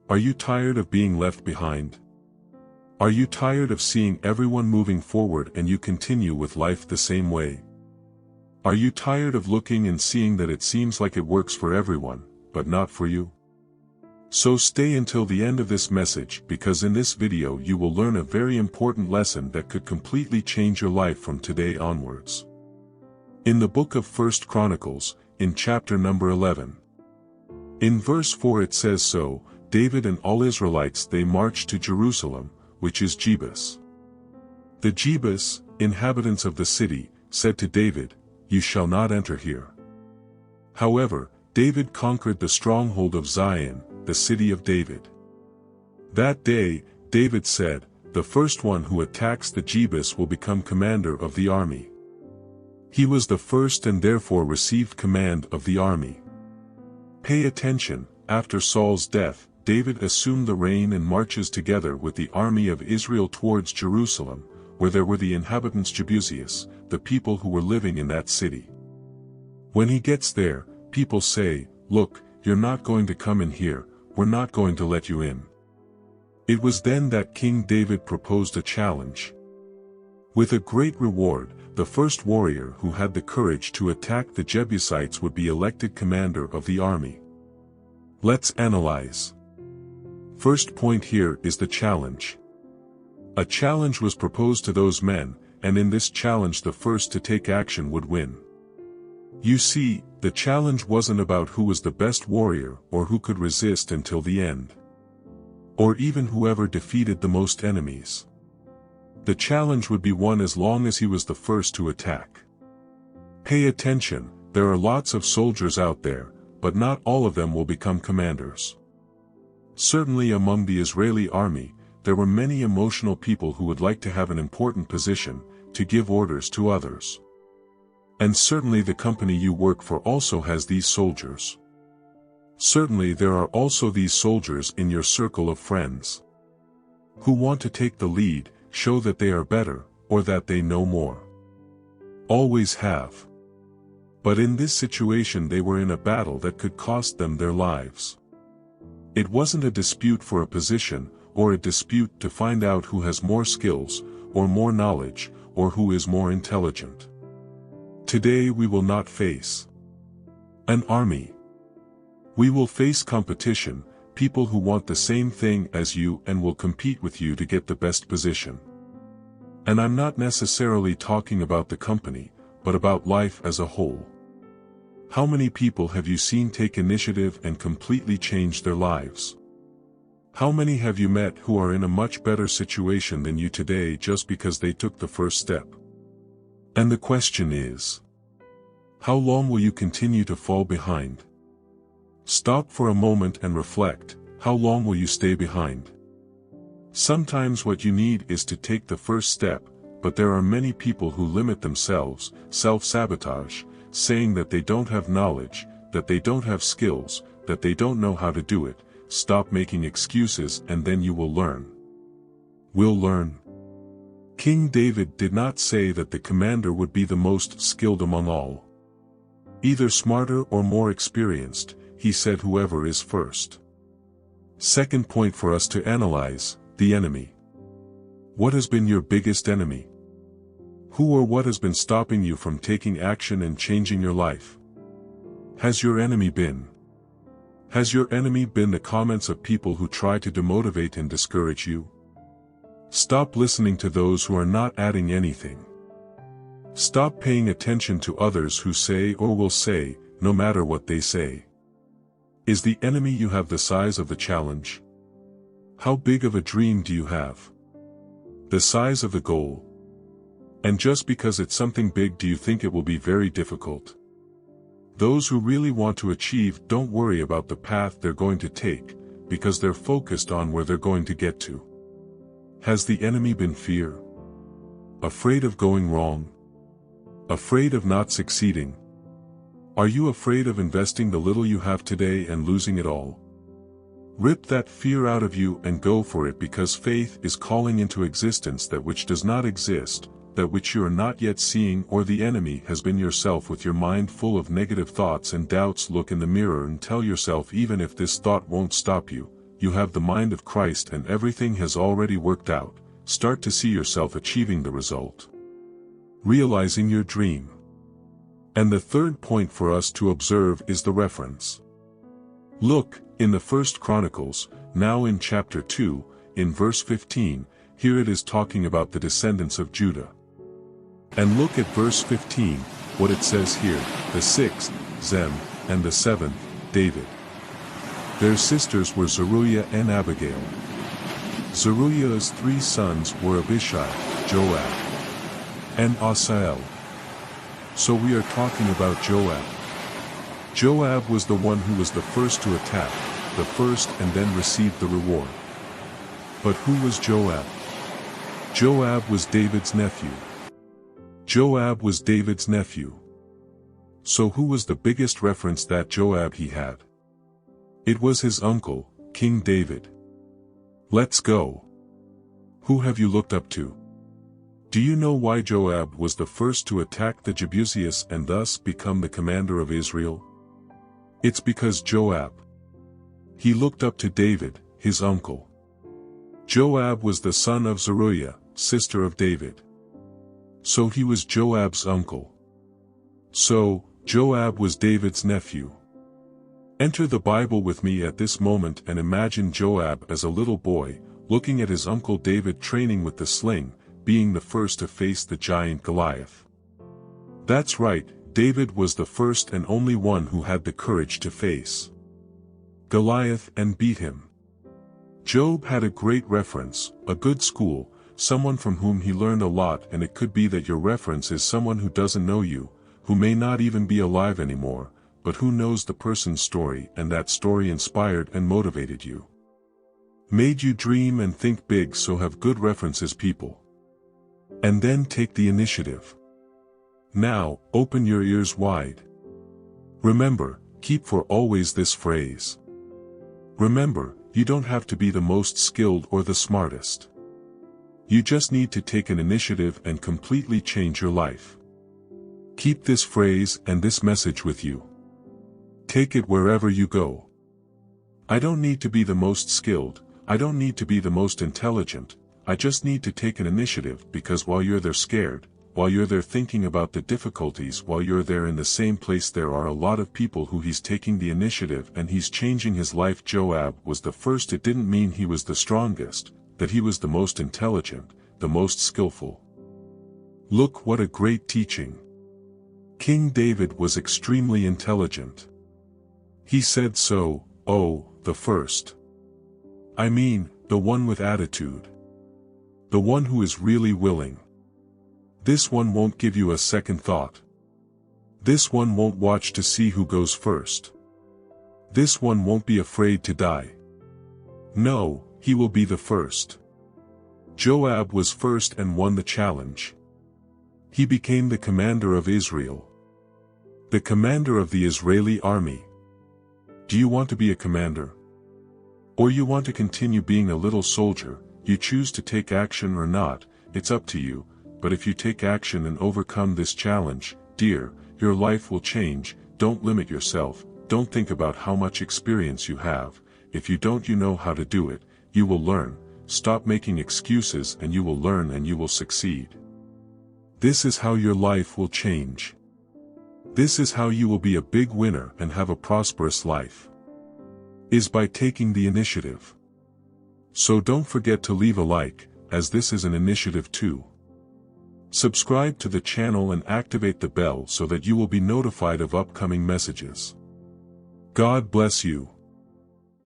Are you tired of being left behind? Are you tired of seeing everyone moving forward and you continue with life the same way? Are you tired of looking and seeing that it seems like it works for everyone, but not for you? So stay until the end of this message, because in this video you will learn a very important lesson that could completely change your life from today onwards. In the book of 1 Chronicles, in chapter number 11. In verse 4 it says, "So David and all Israelites they marched to Jerusalem, which is Jebus. The Jebus, inhabitants of the city, said to David, 'You shall not enter here.' However, David conquered the stronghold of Zion, the city of David. That day, David said, 'The first one who attacks the Jebus will become commander of the army.' He was the first and therefore received command of the army. Pay attention, after Saul's death, David assumed the reign and marches together with the army of Israel towards Jerusalem, where there were the inhabitants Jebusites, the people who were living in that city. When he gets there, people say, 'Look, you're not going to come in here, we're not going to let you in.' It was then that King David proposed a challenge. With a great reward, the first warrior who had the courage to attack the Jebusites would be elected commander of the army. Let's analyze. First point here is the challenge. A challenge was proposed to those men, and in this challenge the first to take action would win. You see, the challenge wasn't about who was the best warrior or who could resist until the end. Or even whoever defeated the most enemies. The challenge would be won as long as he was the first to attack. Pay attention, there are lots of soldiers out there, but not all of them will become commanders. Certainly among the Israeli army, there were many emotional people who would like to have an important position, to give orders to others. And certainly the company you work for also has these soldiers. Certainly there are also these soldiers in your circle of friends, who want to take the lead, show that they are better, or that they know more. Always have. But in this situation they were in a battle that could cost them their lives. It wasn't a dispute for a position, or a dispute to find out who has more skills, or more knowledge, or who is more intelligent. Today we will not face an army. We will face competition, people who want the same thing as you and will compete with you to get the best position. And I'm not necessarily talking about the company, but about life as a whole. How many people have you seen take initiative and completely change their lives? How many have you met who are in a much better situation than you today just because they took the first step? And the question is, how long will you continue to fall behind? Stop for a moment and reflect, how long will you stay behind? Sometimes what you need is to take the first step, but there are many people who limit themselves, self-sabotage, saying that they don't have knowledge, that they don't have skills, that they don't know how to do it. Stop making excuses and then you will learn. Will learn. King David did not say that the commander would be the most skilled among all. Either smarter or more experienced, he said whoever is first. Second point for us to analyze, the enemy. What has been your biggest enemy? Who or what has been stopping you from taking action and changing your life? Has your enemy been? Has your enemy been the comments of people who try to demotivate and discourage you? Stop listening to those who are not adding anything. Stop paying attention to others who say or will say, no matter what they say. Is the enemy you have the size of the challenge? How big of a dream do you have? The size of the goal? And just because it's something big, do you think it will be very difficult? Those who really want to achieve don't worry about the path they're going to take, because they're focused on where they're going to get to. Has the enemy been fear? Afraid of going wrong? Afraid of not succeeding? Are you afraid of investing the little you have today and losing it all? Rip that fear out of you and go for it, because faith is calling into existence that which does not exist, that which you are not yet seeing, or the enemy has been yourself with your mind full of negative thoughts and doubts. Look in the mirror and tell yourself, even if this thought won't stop you, you have the mind of Christ and everything has already worked out, start to see yourself achieving the result. Realizing your dream. And the third point for us to observe is the reference. Look, in the 1 Chronicles, now in chapter 2, in verse 15, here it is talking about the descendants of Judah. And look at verse 15, what it says here, the 6th, Zem, and the 7th, David. Their sisters were Zeruiah and Abigail. Zeruiah's 3 sons were Abishai, Joab, and Asael. So we are talking about Joab. Joab was the one who was the first to attack, the first and then received the reward. But who was Joab? Joab was David's nephew. Joab was David's nephew. So who was the biggest reference that Joab he had? It was his uncle, King David. Let's go. Who have you looked up to? Do you know why Joab was the first to attack the Jebusites and thus become the commander of Israel? It's because Joab. He looked up to David, his uncle. Joab was the son of Zeruiah, sister of David. So he was Joab's uncle. So, Joab was David's nephew. Enter the Bible with me at this moment and imagine Joab as a little boy, looking at his uncle David training with the sling, being the first to face the giant Goliath. That's right, David was the first and only one who had the courage to face Goliath and beat him. Job had a great reference, a good school, someone from whom he learned a lot, and it could be that your reference is someone who doesn't know you, who may not even be alive anymore, but who knows the person's story and that story inspired and motivated you. Made you dream and think big, so have good references people. And then take the initiative. Now, open your ears wide. Remember, keep for always this phrase. Remember, you don't have to be the most skilled or the smartest. You just need to take an initiative and completely change your life. Keep this phrase and this message with you. Take it wherever you go. I don't need to be the most skilled, I don't need to be the most intelligent, I just need to take an initiative, because while you're there scared, while you're there thinking about the difficulties, while you're there in the same place, there are a lot of people who he's taking the initiative and he's changing his life. Joab was the first. It didn't mean he was the strongest, that he was the most intelligent, the most skillful. Look what a great teaching. King David was extremely intelligent. He said so, oh, the first. I mean, the one with attitude. The one who is really willing. This one won't give you a second thought. This one won't watch to see who goes first. This one won't be afraid to die. No, he will be the first. Joab was first and won the challenge. He became the commander of Israel. The commander of the Israeli army. Do you want to be a commander? Or you want to continue being a little soldier? You choose to take action or not, it's up to you, but if you take action and overcome this challenge, dear, your life will change. Don't limit yourself, don't think about how much experience you have. If you don't, you know how to do it, you will learn. Stop making excuses and you will learn and you will succeed. This is how your life will change. This is how you will be a big winner and have a prosperous life. Is by taking the initiative. So don't forget to leave a like, as this is an initiative too. Subscribe to the channel and activate the bell so that you will be notified of upcoming messages. God bless you.